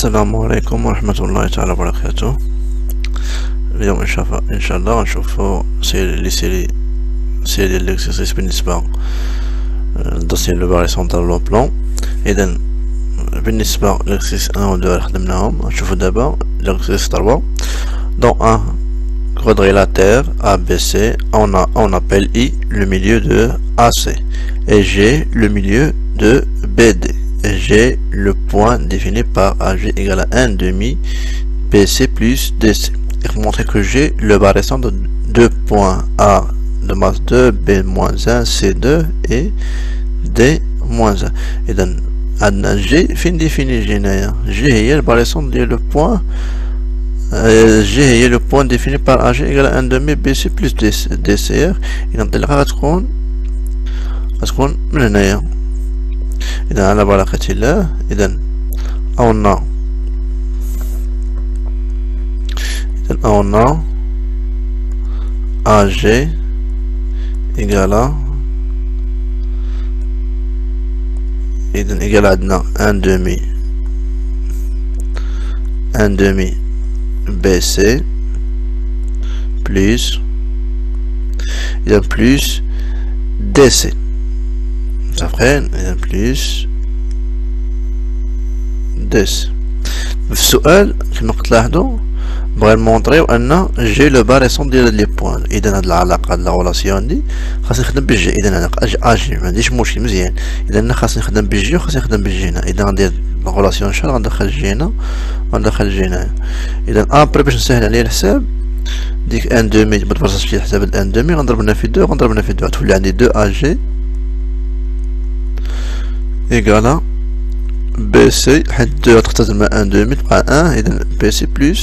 السلام عليكم ورحمة الله تعالى وبركاته. اليوم إن شاء الله غنشوفو سيري ديال ليكسيرسيس بالنسبة للدوسيي لو باري سونترال لو بلون. إذا بالنسبة ليكسيرسيس 1 و 2 خدمناهم، غنشوفو دابا ليكسيرسيس 3. Dans un quadrilatère ABC, on appelle I le milieu de AC et G le milieu de BD. Et G le point défini par AG égale à 1 demi BC plus DC. Et pour montrer que G le bas récent de 2 points A de masse 2, B-1, C2 et D-1. Et donc, G fin défini G est le bas récent de le point. G est le point défini par AG égale à 1 demi BC plus DCR. Et donc, il va تكون من هنايا. إذا على بركة الله. إذا on a AG égale à عندنا 1 demi BC plus DC. après plus DC. في السؤال كما تلاحظوا بغا نمونطريو ان جي لو بار ريسون ديال لي بوان. اذا هاد العلاقه هاد لا غولاسيون دي خاصني نخدم بالجي. اذا انا اجي ما عنديش مشكل مزيان. اذا انا خاصني نخدم بالجي وخاصني نخدم بالجي هنا. اذا غندير لا غولاسيون شحال غندخل جي هنا وغندخل جي هنا. اذا ابري باش نسهل عليا الحساب ديك 1 دومي ما تبرصش في حساب 1 دومي غنضربنا في 2 غنضربنا في 2 تولي عندي 2 اجي égale BC حيت 2 تختزل مع 1 دومي تبقى 1. إذا BC plus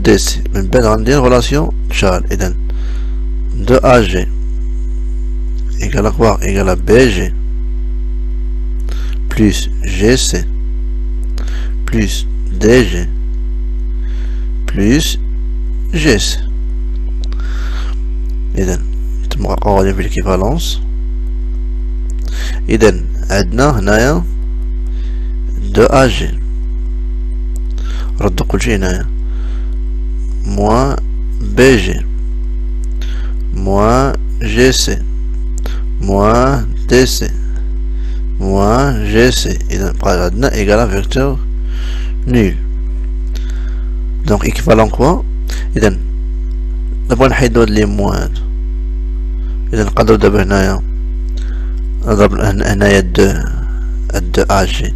DC. من بعد غندير غولاسيون شحال. إذا 2 AG égale quoi égale BG plus GC plus DG plus GC. إذا يتم قوانين في الإكيفالونس. إذا عندنا هنايا 2 AG ردو كلشي هنايا moins BG moins GC moins DC moins GC. إذا بقى عندنا إيكالا فيكتور نول. دونك إيكيفالون كوا. إذا نبغي نحيدو هاد لي موان. إذا نقدرو دابا هنايا نضرب هنايا 2 AG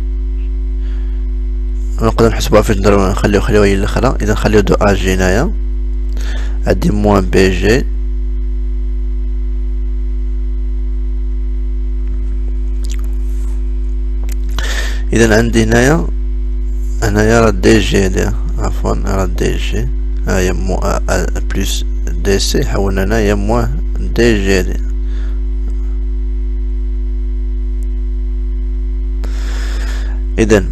نقدر نحسبوها فاش نضربو نخليوها هي الاخرى. اذا نخليو 2 AG هنايا عندي موان BG اذا عندي هنايا راه DG هادي عفوا راه DG هاهي بلس DC حولنا هنايا موان DG هادي. اذا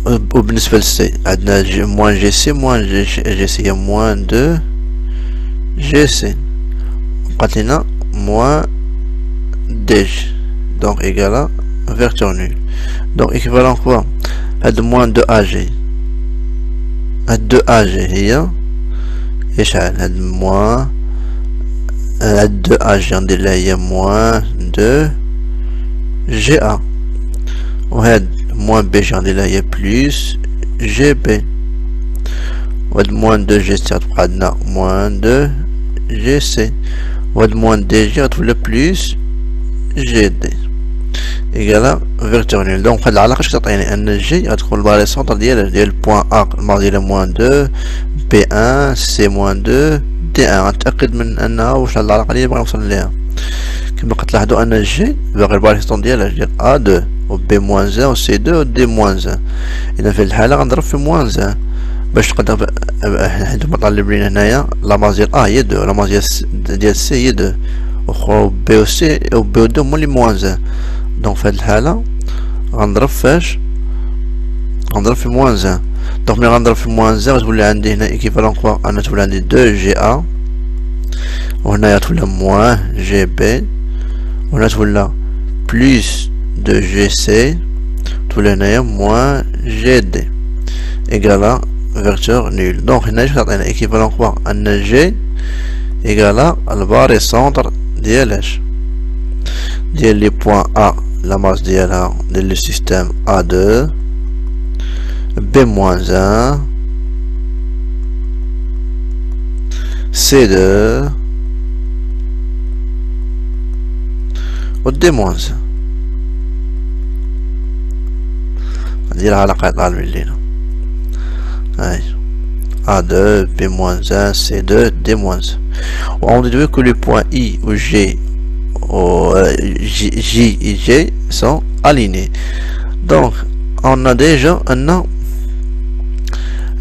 وبالنسبة للسي عندنا موان جي سي موان جي سي هي موان 2 جي سي بقات لينا موان دي جي دونك ايكالا فيكتور نول. دونك ايكيفالون كوا هاد موان 2 اجي هاد 2 اجي هي شحال هاد موان هاد 2 اجي غندير لها هي موان 2 جي ا وهاد moins B غندير لها هي بلس جي بي وهاد موان 2 جي سي غتبقى عندنا موان 2 جي سي وهاد موان دي جي غتولي بلس جي دي ايكالا فيكتور نول. دونك هاد العلاقة اش كتعطيني ان جي غتكون الباري سونتر ديال بوان ا الماغ ديالها موان 2 بي 1 سي موان 2 دي 1. غنتأكد من انها واش هاد العلاقة اللي بغا نوصل ليها. كما كتلاحظوا ان جي باغي الباري سونتر ديالها ديال ا 2 و بي موان 1 و سي 2 و دي موان 1. اذا في الحاله غنضرب في موان 1 باش تقدر حيت مطالب لينا هنايا لا ماس ديال ا هي 2 لا ماس ديال سي هي 2 و بي و سي و بي و 2 هما لي موان 1. دونك في هاد الحاله غنضرب فاش غنضرب في موان 1. دونك ملي غنضرب في موان 1 غتولي عندي هنا ايكيفالون كوا انا تولي عندي 2 جي ا وهنايا تولي موان جي بي وهنا تولي بلس 2 جي سي تولي هنايا موان GD égale à vecteur nul. Donc on a équivalent quoi? Un G égale à le barycentre DLH. Les points A, la masse DLA de le système A2, B-1, C2 و D-1. نديرها على قاعدة الليلة. هاي A2, B-1, C2, D-1. On déduit que les points I ou G J et G sont alignés. Donc on a déjà un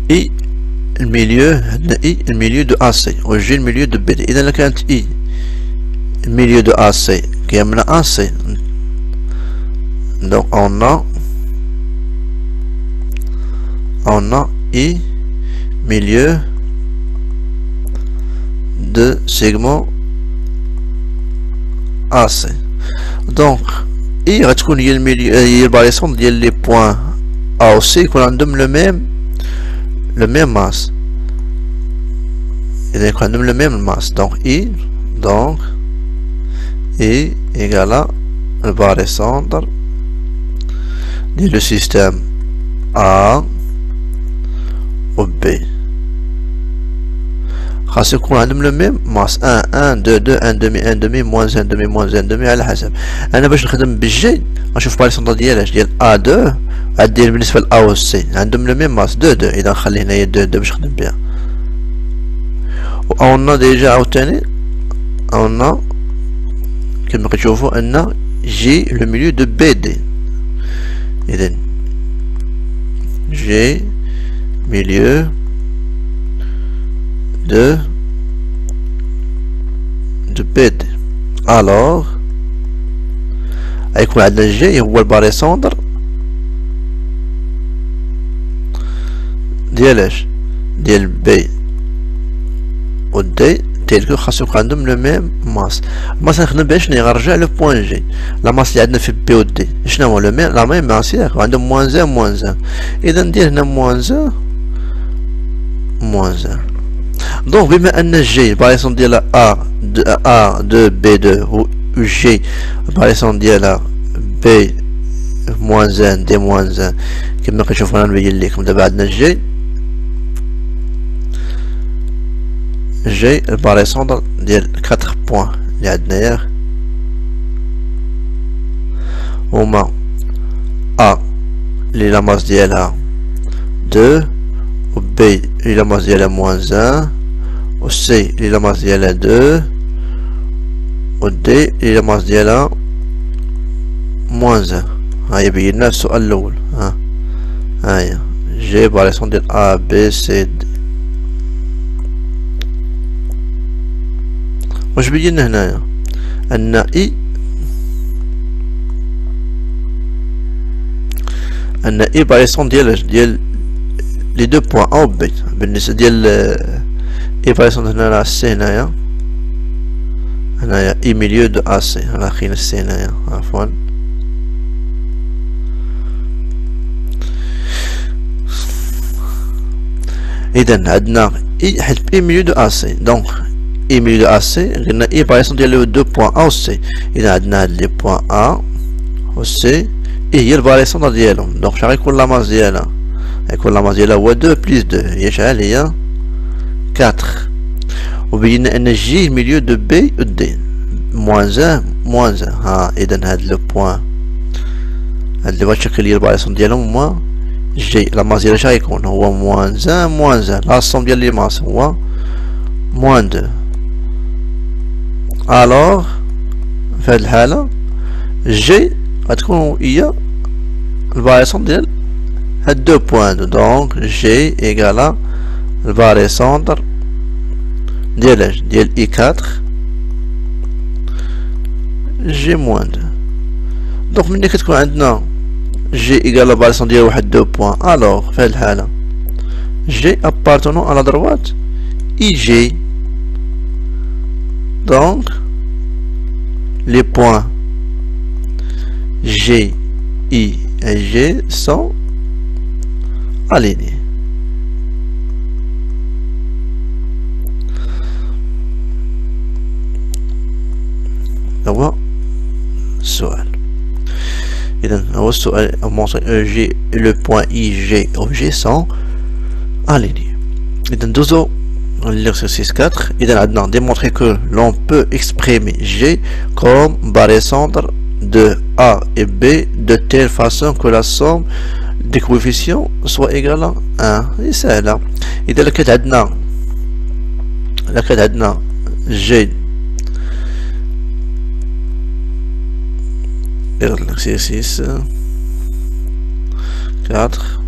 I le milieu de AC ou G le milieu de BD. إذا كانت I le milieu de AC qui amène AC, donc on a I milieu de segment AC. Donc I غتكون هي الميليو هي الباريسون ديال لي بوين A و C يكون عندهم لو ميم ماس. إذا يكون عندهم لو ميم ماس. Donc I égale à le barycentre ديال le système A و B. خاص يكون عندهم لو ميم ماس 1 1 2 2 1 دمي 1 دمي موان 1 دمي موان 1 دمي على حسب. انا باش نخدم بالجي غنشوف باريسونطا ديالاش ديال A2 غادير بالنسبه ل A و C عندهم لو ميم ماس 2 2. اذا نخلي هنايا 2 2 باش نخدم بها. و اون ديجا عاوتاني اون كما كتشوفوا ان جي لو ميليو دو بي دي. اذا جي ميليو de BD. Alors هيكون عندنا G هو الباريسونتر ديالاش ديال B و D تيلكو خاصو يكون عندهم لو ميم ماس. الماس نخدم بها شنو غنرجع لو بوين جي. لا ماس اللي عندنا في بي و دي شنو هو لو ميم لا ميم ماس ياك عندهم موان 1 اذا ندير هنا موان 1. Donc بما ان G باريسون ديالها A2 B2 و G باريسون ديالها B موان 1 دي موان 1 كما كنشوفو انا نبين لكم دابا عندنا G الباريسون ديال 4 بوين اللي عندنا ياك هما A اللي لا ماس ديالها 2 و B اللي لا ماس ديالها موان 1 و C اللي لا ماس ديالها 2 و D اللي لا ماس ديالها موان 1. هاهي بينا السؤال الاول. هاهي جي باريسون ديال A B C D. واش بينا هنايا ان I باريسون ديال لي دو بوين A و B. بالنسبه ديال I باريسون هنا سي هنايا I ميليو دو A C. راه خينا سي هنايا عفوا. اذا عندنا I حيت I ميليو دو A C. دونك I ميليو دو A C قلنا I باريسون ديال لو دو بوين A و C. اذا عندنا هاد لي بوين A و C I هي الباريسون ديالهم. دونك شحال غيكون لا ماس ديالها؟ غيكون لا ماس ديالها هو 2 بلس 2 هي شحال؟ هي 4. وبينا ان جي ميليو دو بي و دي موان 1. اذا هاد لو بوين هاد اللي بغا تشكل لي الباريسون ديالهم هما جي لا ماس ديالها شحال غيكون؟ هو موان 1 لا صوم ديال لي ماس هو موان 2. الوغ في هاد الحالة جي غتكون هي الباريسون ديال هاد 2 بوين. دونك جي ايكالا الباريسونتر ديال I4 G موان 2. دونك ملي كتكون عندنا G ايكال الباريسون ديال واحد 2 بوين الوغ في هاد الحالة G appartenant à la droite IG. Donc les points G, I et G sont aligné. هو السؤال. إذا هو السؤال mention EG et le point IG OG sont alignés. إذا ندوزو l'exercice 4. إذا عندنا démontrer que l'on peut exprimer G comme barycentre de A et B de telle façon que la somme des coefficients soit égale à 1. هي سهلة. إذا لكانت عندنا G l'exercice 4.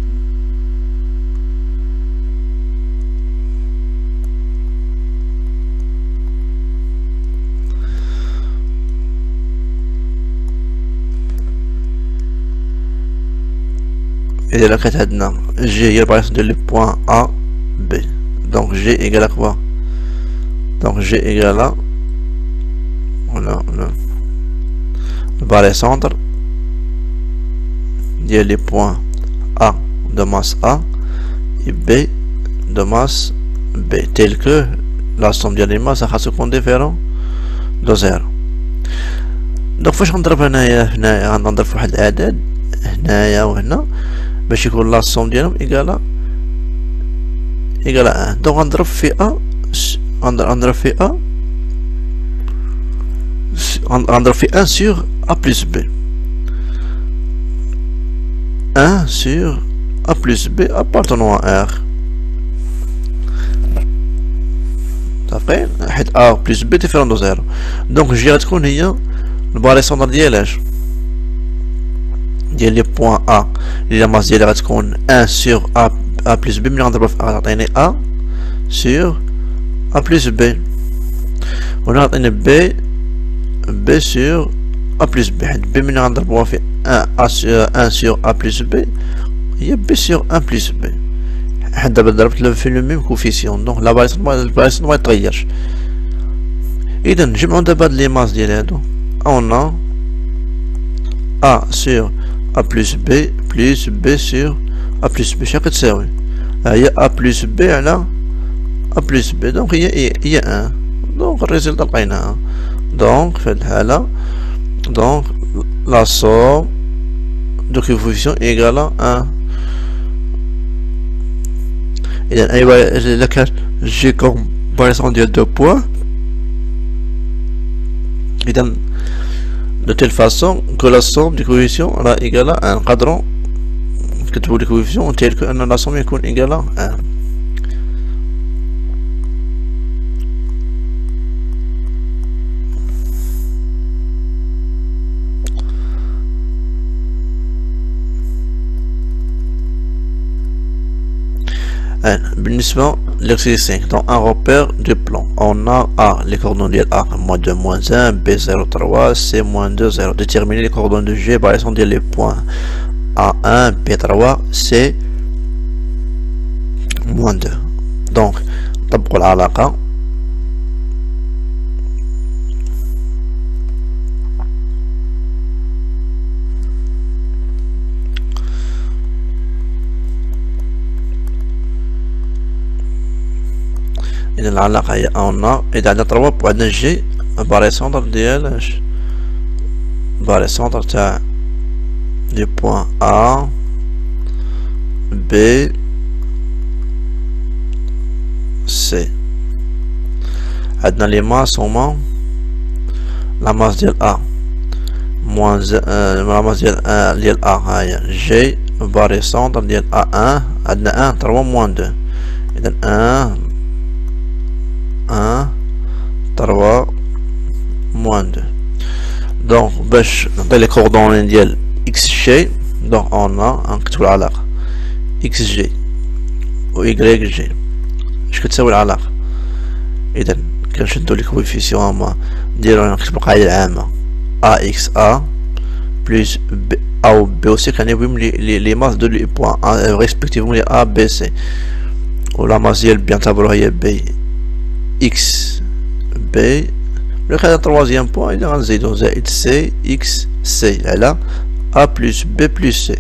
Et là, G égale par exemple le point A, B. Donc G égale à quoi? Donc G égale à le barycentre il y a les points A de masse A et B de masse B, tel que la somme des masses a ce compte différent de 0. donc فاش غنضرب هنايا غنضرب في واحد العدد هنايا وهنا باش يكون لا somme ديالهم إيكالا 1. donc غنضرب في A غنضرب في A غنضرب في 1 sur A plus B. 1 sur A plus B appartenant à R. صافي حيت A plus B différent de 0. donc G غتكون هي الباريسونتر ديال لي بوان A اللي لا ماس ديالها غتكون 1 sur A plus B. ملي غنضربها في A غتعطيني A sur A plus B. وهنا غتعطيني B sur A plus B. حيت B ملي غنضربوها في 1 sur A plus B هي B sur 1 plus B. حيت دابا ضربت في لو ميم كوفيسيون دونك لا باريسون ميتغيرش. إذا نجمعو دابا هاد لي ماس ديال هادو. on a A sur A plus B plus B sur A plus B شحال كتساوي؟ هي A plus B على A plus B دونك هي 1. دونك الريزلت لقيناها. دونك في هاد الحالة دونك لا somme de coefficient égale à 1. إذا أيوا إلا كان جي كومباريسون ديال 2 points إذا de telle façon que la somme des coefficients est égale à 1. نقدروا نكتبوا les coefficients tel que أن la somme يكون égale à 1. بالنسبة l'exercice 5 dans un repère de plan on a A les coordonnées A -2 -1 B 0 3 C -2 0. déterminer les coordonnées de G par exemple les points A1 B3 C -2. donc نطبقوا العلاقة. إذا العلاقة هي on a إذا عندنا 3 وعندنا جي باريسونتر ديال اش باريسونتر تاع لي بوان A B C. عندنا لي ماس هما لا ماس ديال A موان لا ماس ديال A هاهي جي باريسونتر ديال A1 عندنا 1 3 موان 2. إذا 1 3 moins 2. donc باش نعطي لي كوردوني ديال اكس جي دونك on a نكتبو العلاقة اكس جي و ايكغيك جي. اش كتساوي العلاقة؟ اذا كنشدو لي كوفيسيون هما نديرو نكتبو القاعدة العامة ا اكس ا بلس ب او بي اوسي كنبويهم لي ماس دو لي بوان ريسبكتيفمون لي ا بي سي و لا ماس ديال بي نعتبروها هي بي اكس بي. ملي كان التروازيام بوان إذا غنزيدو زائد سي اكس سي على ا بلس بي بلس سي.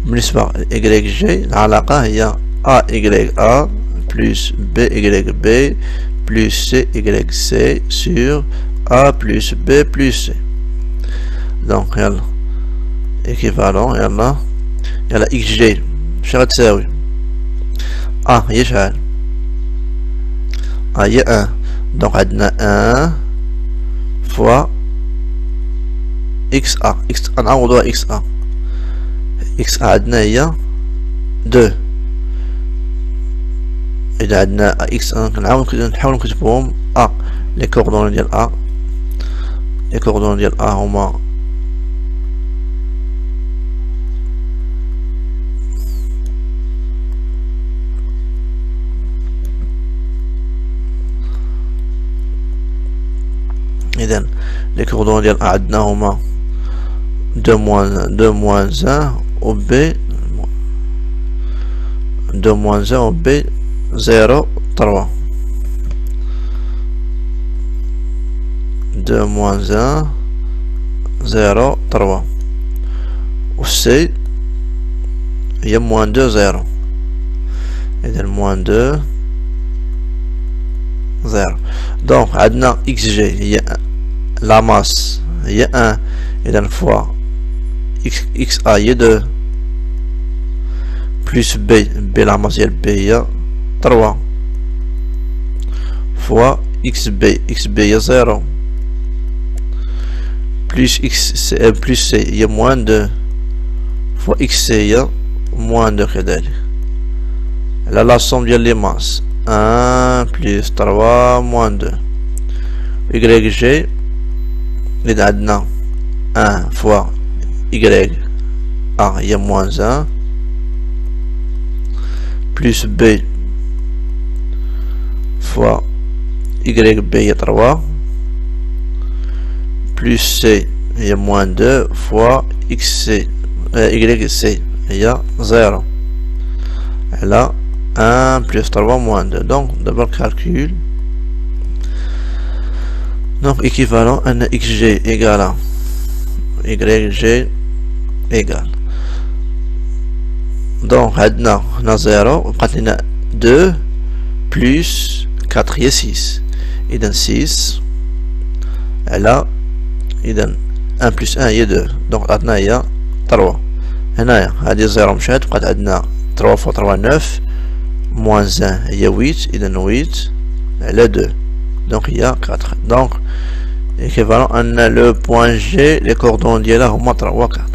بالنسبة ل YG العلاقة هي AYA plus BYB plus CYC sur A plus B plus C. Donc يلا équivalent يلا XG شحال تساوي A هي شحال A هي 1 دونك عندنا 1 fois XA نعوضوها XA عندنا هي 2 إذا عندنا x1 نحاول نكتبهم A لي كوردوني ديال A هما إذن لي كوردوني ديال A عندنا هما 2 moins 1 و B 2 moins 1 و B 0 3 2 moins 1 0 3 و C هي moins 2 0 إذن moins 2 0 دونك عندنا XG هي لا ماس هي 1 إذن فوا XA هي 2 plus B لا ماس ديال B هي 3 fois XB هي 0 plus C هي moins 2 fois XC هي moins 2 كذلك على لا somme ديال لي ماس 1 plus 3 moins 2 YG إذا عندنا 1 fois Y A هي moins 1 plus B fois YB هي 3 plus C هي moins 2 fois XC YC هي 0 على 1 plus 3 moins 2 donc d'abord calcul donc équivalent à XG égale à YG égale donc عندنا هنا 0 وبقات لنا 2 plus 4 هي 6 إذا 6 على إذا 1 plus 1 هي 2 دونك عندنا هي 3 هنايا هادي 0 مشات بقات عندنا 3 fois 3 9 moins 1 هي 8 إذا 8 على 2 دونك هي 4 دونك équivalent أن لو بوان جي لي كوردون ديالها هما 3 و 4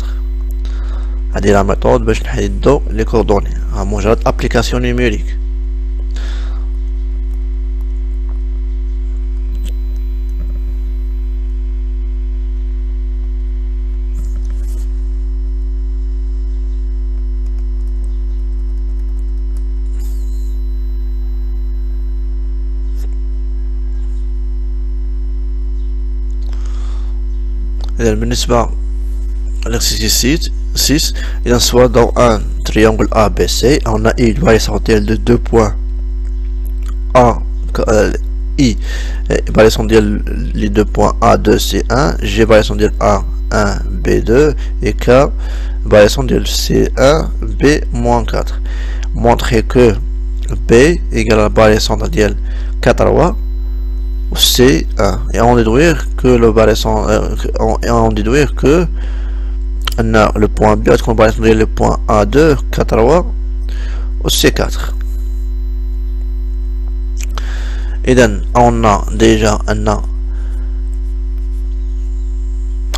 هادي لا ميثود باش نحددو لي كوردوني مجرد ابليكاسيون نيميريك إذا بالنسبة l'exercice 6 il en soit dans un triangle ABC on a une variation de 2 points A I variation de les 2 points A2 C1 G variation de A1 B2 et K variation de C1 B-4 montrer que B égale à la variation de K3 C1 et on déduire que le variation on déduire que on a le point B qu'on va étudier le point A2 K3 au C4 et donc on a déjà un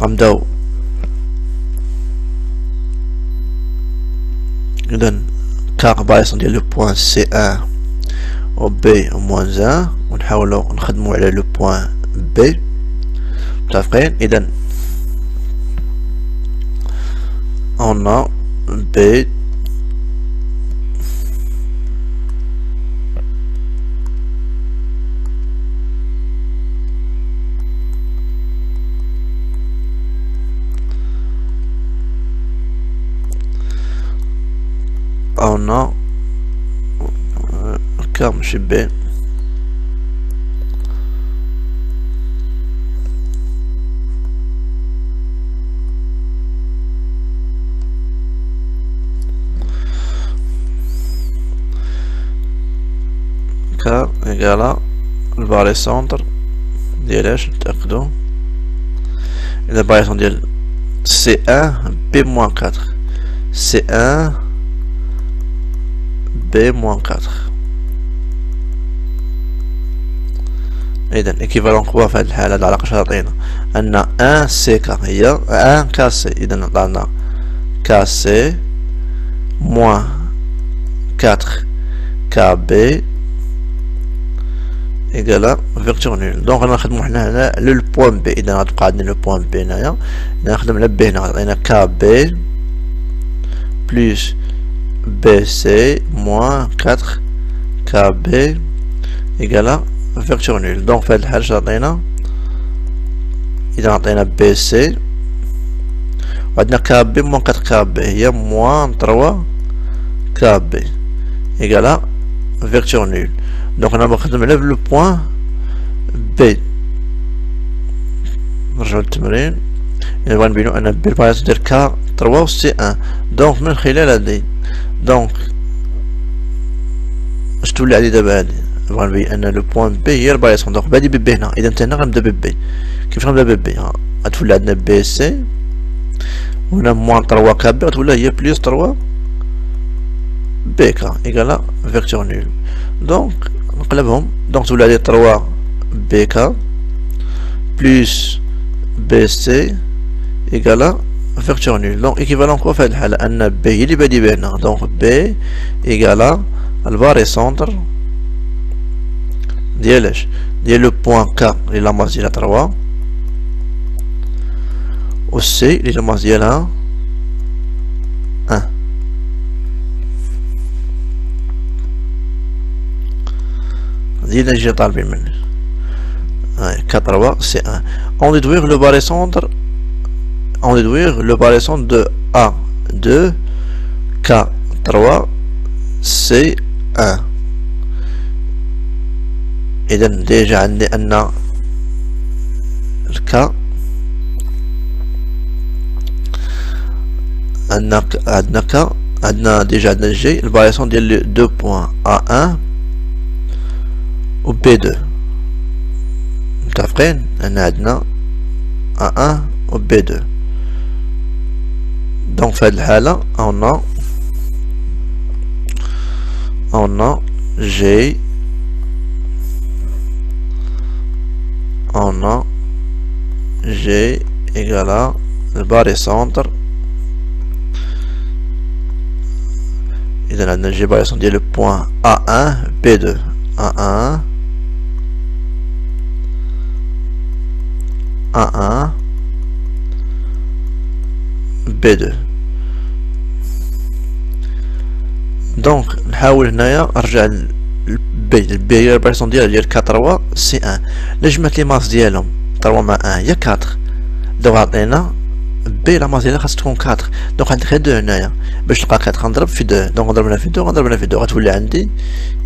نبداو إذا K variation ديال le point C1 au B au moins 1 ونحاولوا نخدموا على le point B متفقين إذا on a B on a كام شي B K égale الباريسونتر ديال اش نتأكدو إذا الباريسون ديال C1 B moins 4 C1 B moins 4 إذا إيكيفالون هو في هاد الحالة العلاقة اش تعطينا أن 1 سي كا هي 1 كا سي إذا عطانا كا سي موان 4 كا بي إيكالا فيكتور نول دونك غنخدمو حنا هنا لو بوان بي إذا غتبقى عندنا لو بوان بي هنايا إذا نخدم على بي هنا غتعطينا كا بي بلوس بي سي موان 4 كا بي إيكالا فيكتور نول دونك في هاد الحالة شعطينا إذا عطينا بي سي وعندنا كا بي موان 4 كا بي هي موان 3 كا بي إيكالا فيكتور نول دونك أنا بخدم على لو بوان بي نرجعو للتمرين إذا بغا نبينو أن بي الباريسون ديال كا 3 و سي 1 دونك من خلال هادي دونك اش تولي عندي دابا هادي نبغى نبين أن لو بوان بي هي الباريسون دونك بادي بي هنا إذا نتا هنا غنبدا بي كيفاش غنبدا بي غتولي عندنا بي سي وهنا موان 3 كا بي غتولي هي بليس 3 بي كا إيكالا فيكتور نول دونك نقلبهم دونك تولي عندي 3 بي كا بليس بي سي إيكالا فيكتور نول دونك إيكيفالون كوا في هاد الحالة أن بي هي اللي بادي بهنا دونك بي إيكالا الباريسونتر ديال اش ديال لو بوان كا اللي لا ماس ديالها 3 و سي اللي لا ماس ديالها 1 هادي اللي نجي طالبين مني هاي كا 3 سي 1 on déduire le barycentre on déduire le barycentre de A2 K3 C1 إذا ديجا عندي أن الكا عندنا كا عندنا ديجا عندنا جي الباريسون ديال دو بوان A1 و B2 متفقين أن عندنا A1 و B2 دونك في هاد الحالة on a G on a G égale à le barycentre إذا عندنا G barycentre ديال le point A1 B2 A1 A1 B2 دونك نحاول هنايا نرجع البي هي الباريسون ديال كا 3 سي 1 لا جمعت لي ماس ديالهم 3 مع 1 هي 4 دابا عطينا بي لا ماس ديالها خاص تكون 4 دونك عندك غير 2 هنايا باش نلقى 4 غنضرب في 2 دونك نضرب هنا في 2 غنضرب هنا في 2 غتولي عندي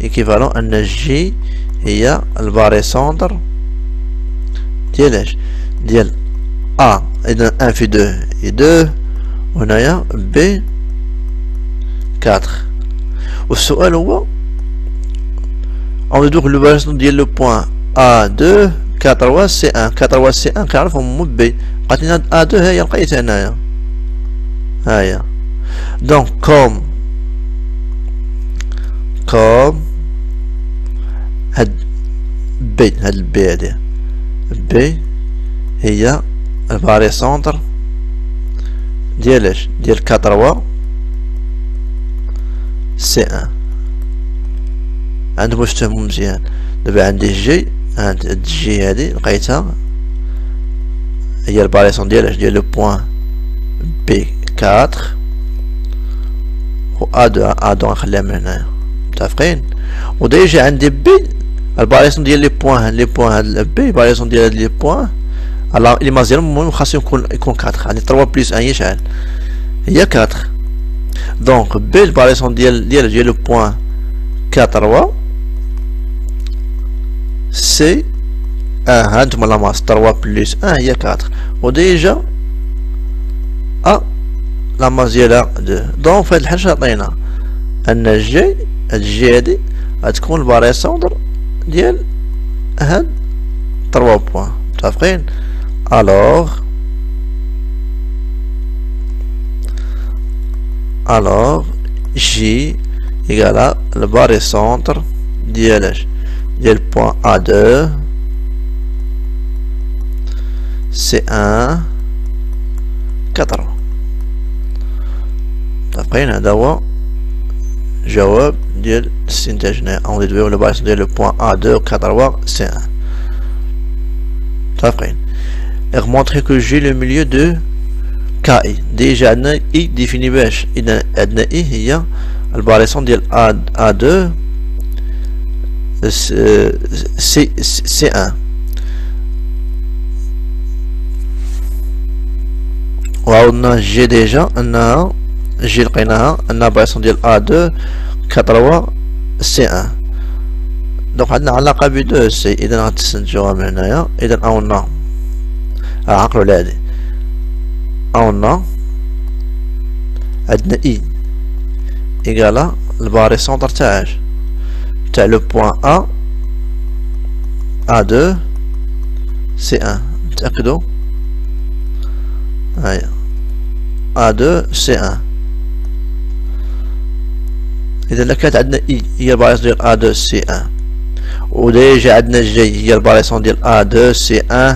ايكيفالون ان جي هي الباريسونتر ديال اش ديال ا اذا 1 في 2 هي 2 وهنايا بي 4 والسؤال هو on déduire le barycentre ديال لو بوان A2 K3 C1 K3 C1 كنعرفهم مو بي بقات لنا A2 هي لقيتها هنايا هاهي دونك كوم هاد بي هاد البي هادي بي هي الباريسونتر ديال اش ديال K3 C1 عندكم واش تفهموا مزيان دابا عندي جي هاد الجي هادي لقيتها هي الباريسون ديال اش ديال لو بوان بي 4 و A2 نخليها من هنايا متفقين وديجا عندي بي الباريسون ديال لي بوان هاد بي الباريسون ديال هاد لي بوان لي ماس ديالهم المهم خاصو يكون 4 عندي 3 بلس 1 هي شحال هي 4 دونك بي الباريسون ديال لو بوان K3 سي هانتوما لا ماس 3 بلس 1 هي 4 وديجا لا ماس ديالها 2 دونك في هاد الحالة عطينا ان جي هاد الجي هادي غتكون الباريسونتر ديال هاد 3 بوان. متفقين؟ alors J égale à le barycentre ديال point A2 C1 4. متفقين؟ هذا هو جواب ديال استنتاجنا. on déduit le barycentre ديال point A2 4 C1. متفقين؟ et remontrer que J le milieu de KI. déjà عندنا I défini باش إذا عندنا I هي الباريسون ديال A2 C1 وعاودنا G ديجا أنها G لقيناها أنها باريسون ديال A2 4 C1. دونك عندنا علاقة ب 2 سي. إذا غتستنتجوها من هنايا. إذا عاودنا عقلوا على هادي. عاودنا عندنا I إيكالا الباريسونتر تاع لو بوان A2 C1. نتأكدو هاهي A2 C1. إذا لكانت عندنا I هي الباريسون ديال A2 C1 وديجا عندنا J هي الباريسون ديال A2 C1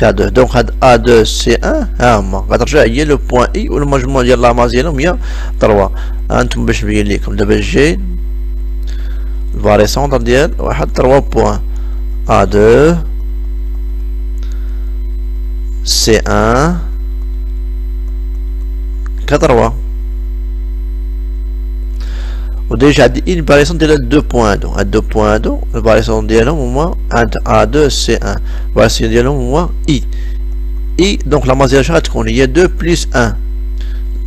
K2. دونك هاد A2 C1 ها هما غترجع هي لو بوان I والمجموع ديال لاماس ديالهم هي 3. هانتوما باش نبين ليكم دابا J الباريسونتر ديال واحد 3 بوان A2 C1 K3 وديجا عندي إي الباريسون ديال هاد 2 بوان هادو. هاد 2 بوان هادو الباريسون ديالهم هما عند A2 C1. الباريسون ديالهم هو I. دونك لا ماس ديالها شحال غتكون هي 2 بلس 1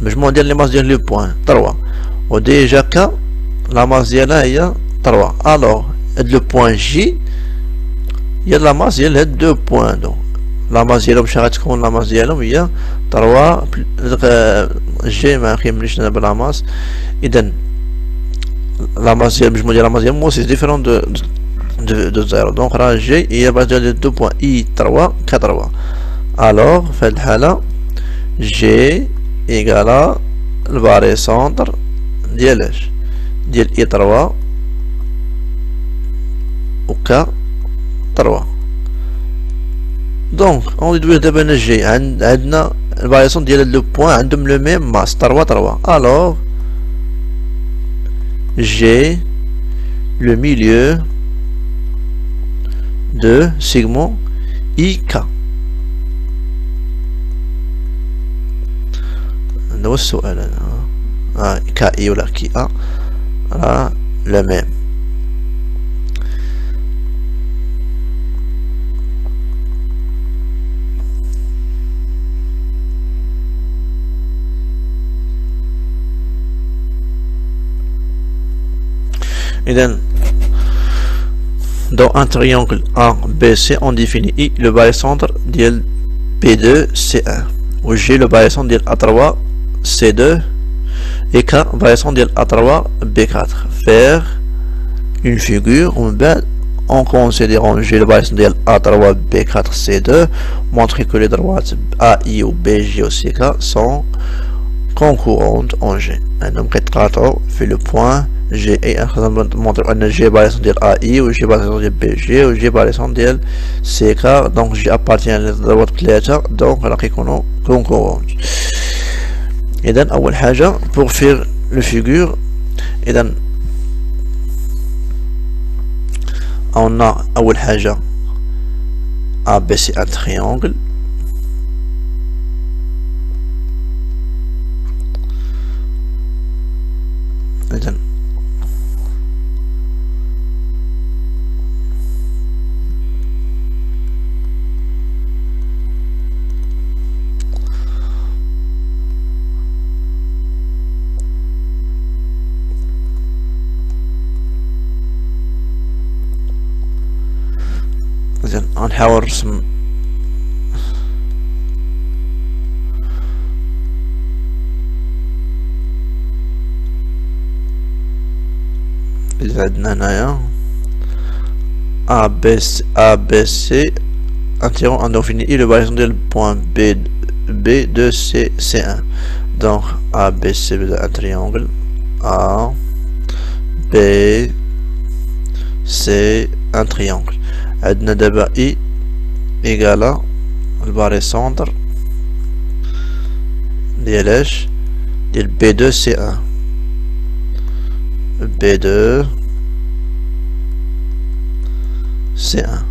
المجموع ديال لي ماس ديال لو بوان 3 وديجا ك لا ماس ديالها هي 3. الوغ هاد لو بوان جي هي لا ماس ديال هاد 2 بوان هادو. لا ماس ديالهم شحال غتكون؟ لا ماس ديالهم هي 3 جي ما كيمليش لنا بلا ماس. اذا la masse ديال المجموع ديال la masse ديال مو سي ديفيرون دو زيرو. دونك راه جي هي باش ديال 2 بوان اي 3 4. الوغ في هاد الحالة جي ايكالا الباريسونتر ديال اش ديال اي 3 و ك 3. دونك اون ديدوي دابا هنا جي عندنا الباريسون ديال لو بوان عندهم لو ميم ماس 3. الوغ j'ai le milieu de segment IK. هذا هو السؤال هذا. KI ولا KA راه لا ميم. إذن dans un triangle ABC on définit I le barycentre ديال P2 C1 و G le barycentre ديال A3 C2 et K barycentre ديال A3 B4. faire une figure ومن بعد en considérant G le barycentre ديال A3 B4 C2 montrer que les droites AI ou BG ou CK sont concurrentes en G. عندهم كيتقاطعوا في le point G et montrer أن G باريسون ديال AI و G باريسون ديال BG و G باريسون ديال CK. دونك G appartient للضربات بثلاثة دونك راه كيكونوا concurrentes. إذا أول حاجة pour faire le figure إذا on a أول حاجة ABC un triangle. إذا غنحاول نرسم إذا عندنا هنايا ABC interrompt en défini I le variation du point B de C1. Donc ABC un triangle A B C un triangle. عندنا دابا I égale le barycentre ديال ديال B2 C1 B2 C1.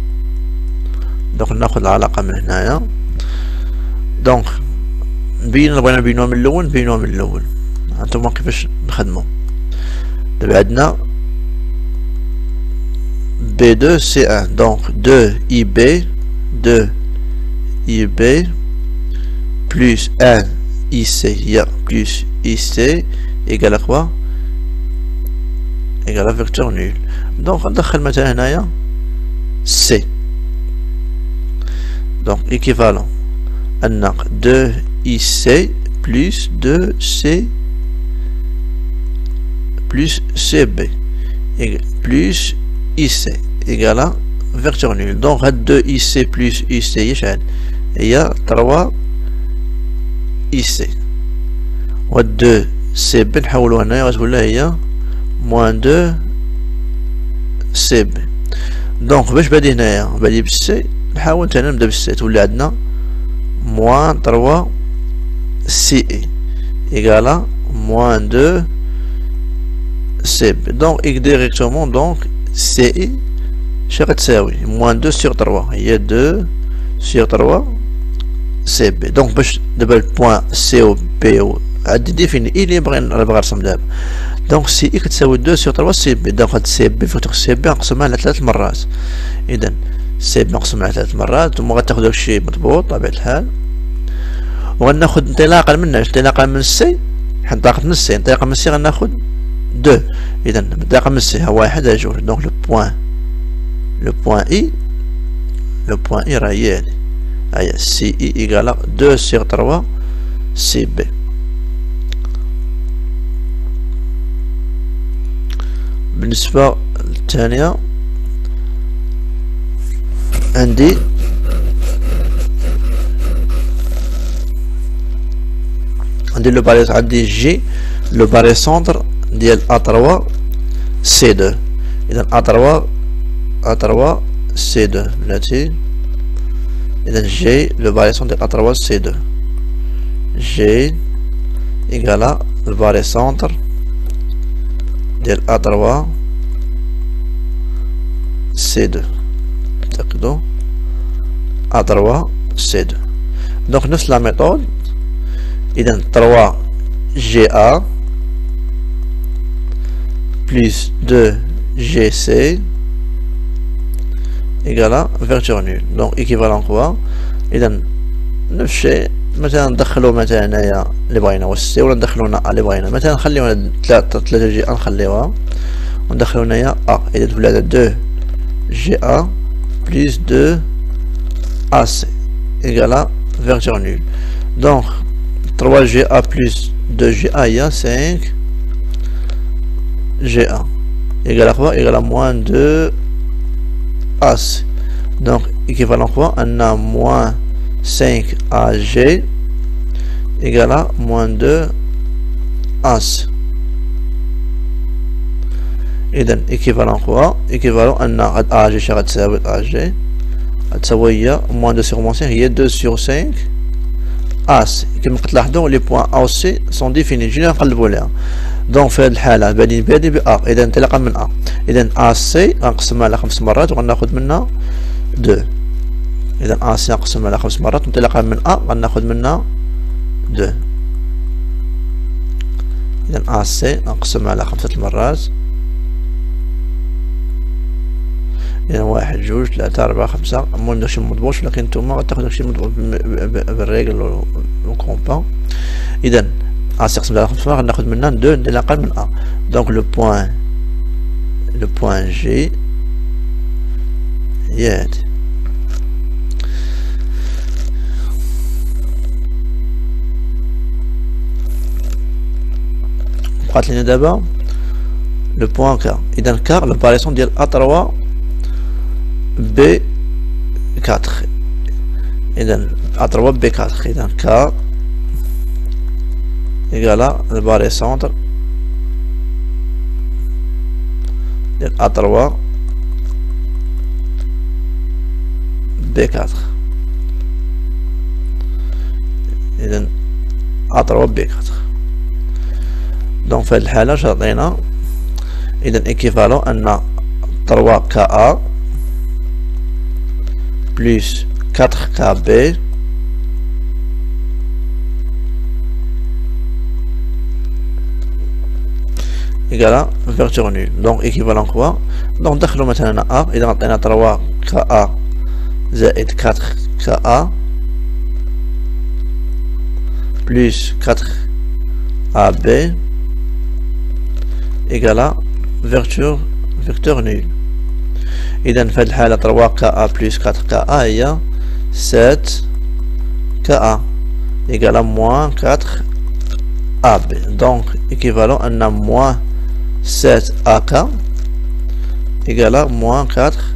دونك ناخذ العلاقة من هنايا. دونك بغينا نبينوها من الأول نبينوها من الأول. هانتوما كيفاش نخدمو. دابا عندنا B2 C1 donc 2IB plus 1 IC plus IC égale à quoi? Égale à vecteur nul. Donc ندخل مثلا هنايا C. Donc équivalent أن 2IC plus 2C plus CB plus IC égale à vecteur nul. Donc 2IC plus IC il y a 3 IC و 2 CB نحولو هنايا غتولي هي moins 2 CB. دونك باش بادي هنايا بادي بالسي نحاول تاني نبدا بالسي تولي عندنا moins 3 CE égale à moins 2 CB. donc directement donc CE شنو غتساوي moins 2 sur 3 هي 2 sur 3 CB. donc باش دابا البوان سي او بي او عندي ديفيني اي اللي بغا نرسم دابا. دونك سي اي كتساوي 2 sur 3 سي بي. دونك هاد سي بي فيكتور سي بي نقسمها على 3 مرات. اذا سي بي نقسمها على 3 مرات ثم غتاخد داكشي مضبوط بطبيعة الحال وغناخد انطلاقا منها انطلاقا من السي انطلاقا من السي انطلاقا من السي غناخد 2. اذا انطلاقا من السي ها 1 ها 2. دونك لو بوان اي راه هي هادي هي سي اي ايكال 2 sur 3 سي بي. بالنسبة للثانية عندي لو باري عندي جي لو باريسونتر ديال A3 C2. إذا A3 C2 بلاتي. إذا جي لو باريسونتر ديال A3 C2 جي إيكالا الباريسونتر ديال A3 C2 تأكدوا A3 C2. دونك نفس لا ميثود. إذا 3 GA plus 2 GC égale à vecteur nul. donc équivalent quoi. إذا نفس الشيء مثلا ندخلو مثلا هنايا اللي بغينا هو السي ولا ندخلو هنا اللي بغينا مثلا نخليو 3 جي نخليوها وندخلو هنايا إذا تولي هذا 2 جي plus 2 AC égale à vecteur nul. donc 3GA plus 2GA il y a 5 GA égale à quoi? Égale à moins 2 AC. donc équivalent quoi? On a moins 5 AG égale à moins 2 AC. إذا équivalent quoi? équivalent أن AG شغال تساوي AG تساوي هي moins 2 sur moins 5 هي 2 sur 5 AC. كما كتلاحظوا لي بوان A و C sont définis. جينا نقلبوا عليها. دونك في هذه الحالة بادين ب A. إذا انطلاقا من A. إذا AC غنقسمها على 5 مرات وغناخد منها 2. إذا AC نقسمها على 5 مرات انطلاقا من A غناخد منها 2. إذا AC نقسمها على 5 مرات. إذا 1 2 3 4 5. المهم داكشي مضبوط ولكن نتوما غتاخدو داكشي مضبوط بالريغل والكومبا. إذا AC نقسم على 5 غناخد منها 2 انطلاقا من A. دونك لو بوان جي هي هادي. بقات لينا دابا لو بوان كار. إذا كار لو باريسون ديال A3 B 4. إذا A3 B 4. إذا K égale à le barycentre de A3 B 4. إذا A3 B 4. دونك في هذه الحالة اش عطينا؟ إذا إيكيفالون أن 3 KA plus 4 KB égale à ouverture nulle. Donc équivalent quoi? Donc دخلوا مثلا A. إذا عطينا 3 KA زائد 4 KA plus 4 AB égale à vecteur nul. إذا في هذه الحالة 3 KA plus 4 KA هي 7 KA égale à moins 4 AB. Donc équivalent à moins 7 AK égale à moins 4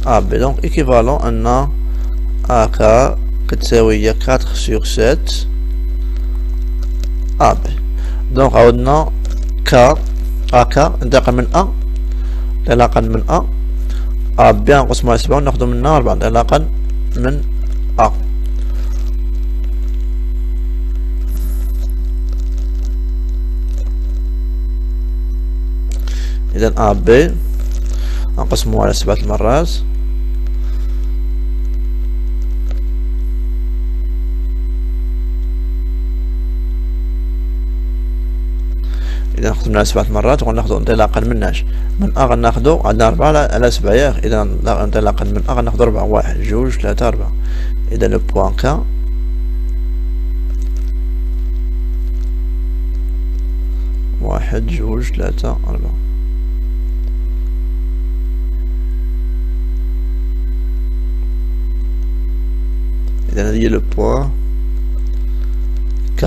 AB. Donc équivalent à AK كتساوي 4 sur 7 AB. Donc عودنا K AK انتقل من A انطلاقا من A AB نقسمها 7 وناخذ منها 4 انطلاقا من A. إذا AB نقسمه على 7 مرات إذا ناخذ 7 مرات وغناخذو انطلاقا من من A غناخذو عندنا 4 على 7 ياك. إذا انطلاقا من A غناخذو 4 1 2 3 4. إذا لو بوان K واحد 2 3 4. إذا هذه هي لو بوان K.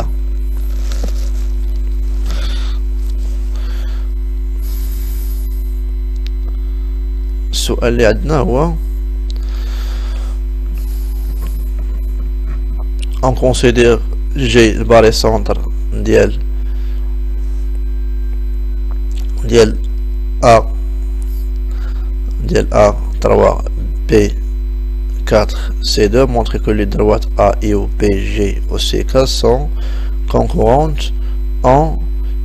السؤال اللي عندنا هو on considère G le barycentre ديال A 3 B 4 C2 montre que les droites A et O B G ou CK sont concurrentes en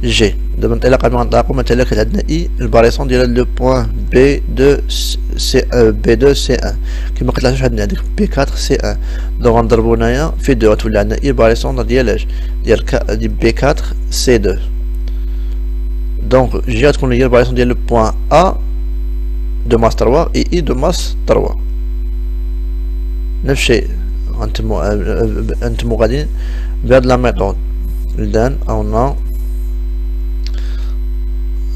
G. دابا انطلاقا من نطلقوا مثلا كانت عندنا اي الباريسون ديال لو بوين بي 2 سي 1 كما قلت لك عندنا هذيك بي 4 سي 1. دونك غنضربو هنايا في 2 غتولي عندنا اي الباريسون ديال اش ديال بي 4 سي 2. دونك جي غتكون هي الباريسون ديال لو بوين ا دو ماس 3 اي دو ماس 3. نفس الشيء انتمو غاديين بهاد لا ميثود. اذا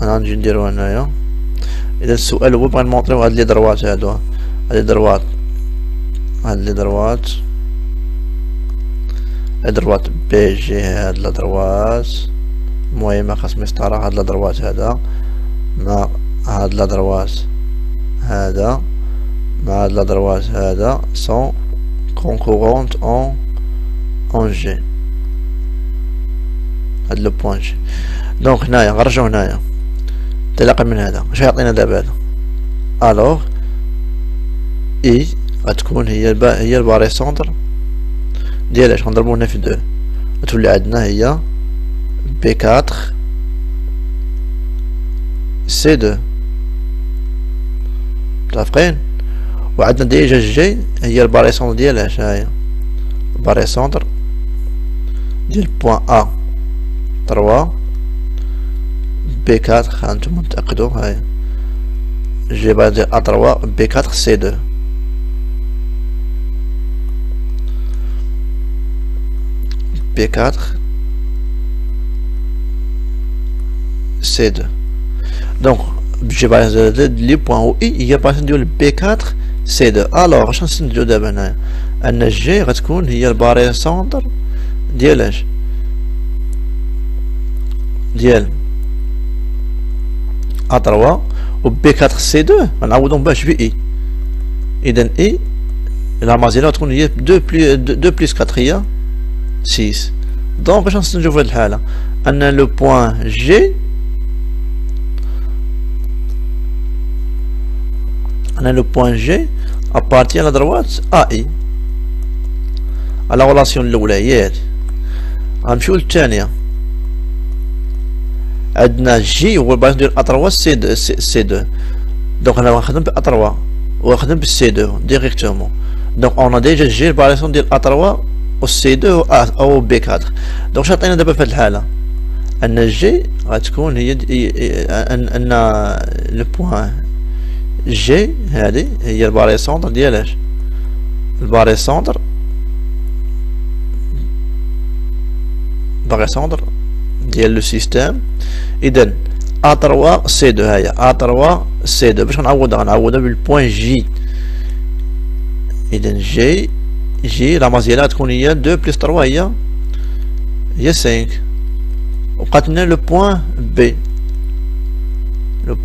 انا نجي نديرو هنايا. اذا السؤال هو بغا نمونطريو هاد لي دروات هادو هاد دروات بي جي هاد لا دروات المهم ما خاص مسطره هاد لا دروات هذا مع هاد لا دروات هذا مع هاد لا دروات هذا سون concurrentes en G. هاد لو بوين جي. دونك هنايا نرجعو هنايا انطلاقا من هذا اش يعطينا دابا هذا؟ الوغ اي غتكون هي الباريسونتر ديال اش غنضربو هنا في 2 غتولي عندنا هي بي 4 سي 2 متفقين. وعندنا ديجا جي هي الباريسونتر ديال اش هاهي الباريسونتر ديال بوين ا 3 بي 4 هانتوما نتأكدو هاي جي با ديال ا 3 بي 4 سي 2. بي 4 سي 2. دونك جي با لي بوين او اي هي باريسون ديال بي 4 سي 2. الوغ اش نستنتجو دابا هنايا؟ ان جي غتكون هي الباريسونتر ديال اش ديال A3 و B4 C2 غنعوضهم باش في اي إذا إي الأمازيغات تكون هي 2 بلس 4 هي 6. دونك باش نستنتجو في هاد الحالة أن لو بوان جي appartient à la droite AI. على relation الأولى هي هادي. غنمشيو للثانية. عندنا جي هو الباغ ديال أ3 سي 2. دونك أنا غنخدم ب أ3 وغنخدم ب سي 2 ديريكتومون. دونك أون ا ديجا جي الباريسيون ديال أ3 و سي 2 أو بي 4. دونك اش عطينا دابا في هاد الحالة؟ أن جي غتكون هي أن لو بوان جي هادي هي الباريسونتر ديالاش؟ الباريسونتر ديال لو سيستيم. اذا A3 C2 هيا A3 C2 باش غنعوضها بالبوان جي. اذا جي راماز ديالها تكون هي 2 بلس 3 هي 5. وبقات لنا لو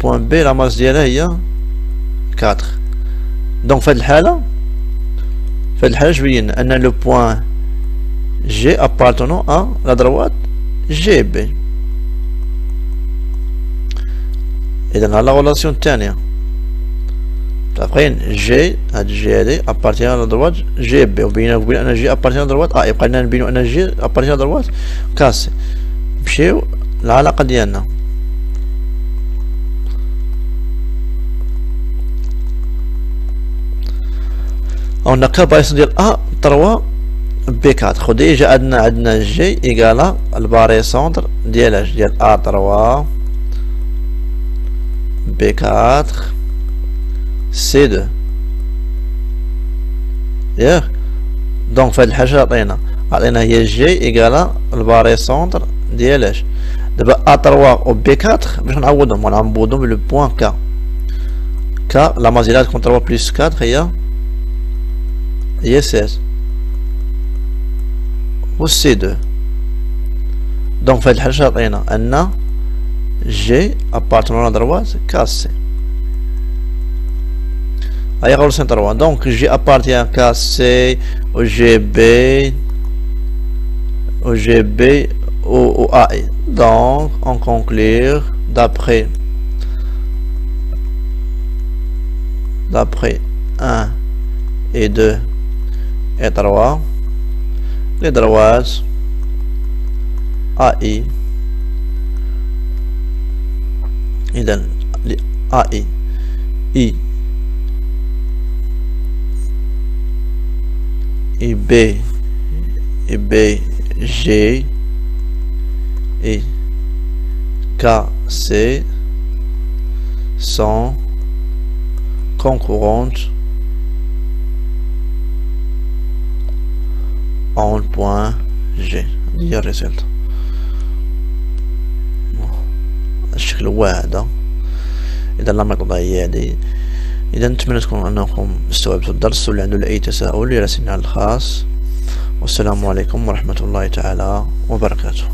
بوان بي راماز ديالها هي 4. دونك في هاد الحالة اش بينا؟ ان لو بوان جي appartenant à la droite GB. إذا ها لا غولاسيون الثانية متفقين. جي هاد جي هادي appartient à la droite GB، وبينا أن جي appartient à la droite A. يبقى لنا نبينو أن جي appartient à la droite كاسي. نمشيو للعلاقة ديالنا. on a كا بايسون ديال A3 بي 4. خو ديجا عندنا جي إيكالا الباريسونتر ديال A3 بي 4 سي 2 ياك. دونك في هاد الحاجة عطينا هي جي إيكالا الباريسونتر ديال دابا A3 و بي 4 باش نعوضهم بلو بوان كا لا مازيلا تكون 3 بلس 4 هي 16 و سي 2. دونك في هاد الحاجة عطينا أن جي appartenant à la droite كاسي. هيا غولسين 3. دونك جي appartient كاسي و جي بي و AI. Donc on conclut d'après 1 et 2 et 3 les droites AI. إذن AI I B G et K C sont concurrentes en point G. هي الريزلت. الشكل واحد. إذا لا مقطع هي هادي. إذا نتمنى أنكم استوعبتوا الدرس، واللي عنده أي تساؤل يراسلني على الخاص. والسلام عليكم ورحمة الله تعالى وبركاته.